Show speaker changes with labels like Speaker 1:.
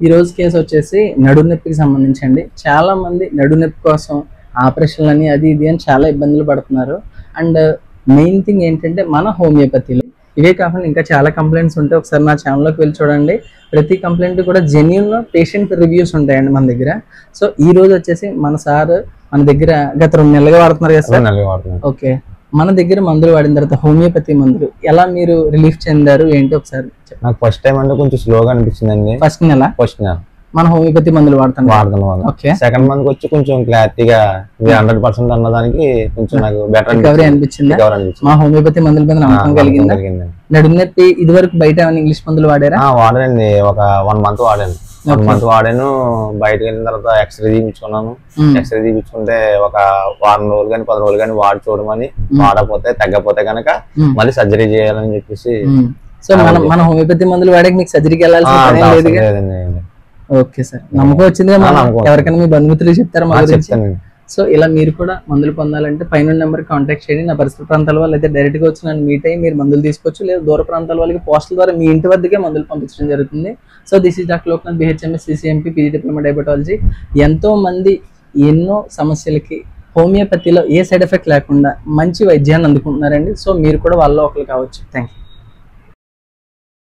Speaker 1: ఈ రోజు కేసు వచ్చేసి నడుము నొప్పికి సంబంధించి అండి. చాలా మంది నడుము నొప్పి కోసం ఆపరేషన్లు అని అది ఇది అని చాలా ఇబ్బందులు పడుతున్నారు. అండ్ మెయిన్ థింగ్ ఏంటంటే మన హోమియోపతిలో ఇవే కాకుండా ఇంకా చాలా కంప్లైంట్స్ ఉంటాయి. ఒకసారి నా ఛానల్లోకి వెళ్ళి చూడండి. ప్రతి కంప్లైంట్ కూడా జెన్యూన్ పేషెంట్ రివ్యూస్ ఉంటాయండి మన దగ్గర. సో ఈ రోజు వచ్చేసి మన సార్ మన దగ్గర గత 2 నెలలుగా వాడుతున్నారు కదా సార్? ఓకే, మన దగ్గర మందులు వాడిన తర్వాత హోమియోపతి మందులు ఎలా మీరు రిలీఫ్ చెందారు ఏంటి ఒకసారి?
Speaker 2: నాకు ఫస్ట్ టైం అంటే కొంచెం స్లోగా అనిపించిందండి.
Speaker 1: ఫస్ట్ నెల మన హోమియోపతి మందులు వాడుతున్నాం. ఓకే,
Speaker 2: సెకండ్ మంత్ వచ్చి కొంచెం క్లారిటీగా 100% అన్నదానికి కొంచెం నాకు బెటర్
Speaker 1: రికవరీ అనిపించింది. మా హోమియోపతి మందుల మీద నమ్మకం కలిగింది. నడుము నొప్పి ఇది వరకు బయట ఇంగ్లీష్ మందులు వాడారా?
Speaker 2: వాడానండి, ఒక 1 మంత్ వాడాను. 1 మంత్ వాడాను. బయటకు వెళ్ళిన తర్వాత ఎక్స్రే తీపించుకున్నాను. ఎక్స్రే తీపించుకుంటే ఒక 1 వారం రోజులు కానీ 10 రోజులు కానీ వాడి చూడమని, వాడకపోతే తగ్గపోతే కనుక మళ్ళీ సర్జరీ చేయాలని చెప్పేసి.
Speaker 1: సో మన హోమియోపతి మందులు వాడాక మీకు సర్జరీకి వెళ్ళాల్సిన పని లేదు. ఓకే సార్, నమ్మకం వచ్చింది. ఎవరికైనా మీ బంధుమిత్రులు చెప్తారా మా గురించి? సో ఇలా మీరు కూడా మందులు పొందాలంటే పైన నెంబర్ కాంటాక్ట్ చేయండి. నా పరిసర ప్రాంతాల వాళ్ళు అయితే డైరెక్ట్ గా వచ్చి నన్ను మీట్ అయ్యి మీరు మందులు తీసుకోవచ్చు. లేదా దూర ప్రాంతాల వాళ్ళకి పోస్టల్ ద్వారా మీ ఇంటి వద్దకే మందులు పంపించడం జరుగుతుంది. So this is doctor Loknath, BHMS, CCMP, PG diploma diabetology. ఎంతో మంది ఎన్నో సమస్యలకి హోమియోపతిలో ఏ సైడ్ ఎఫెక్ట్ లేకుండా మంచి వైద్యాన్ని అందుకుంటున్నారండి. సో మీరు కూడా వాళ్ళలో ఒకరు కావచ్చు. Thank you.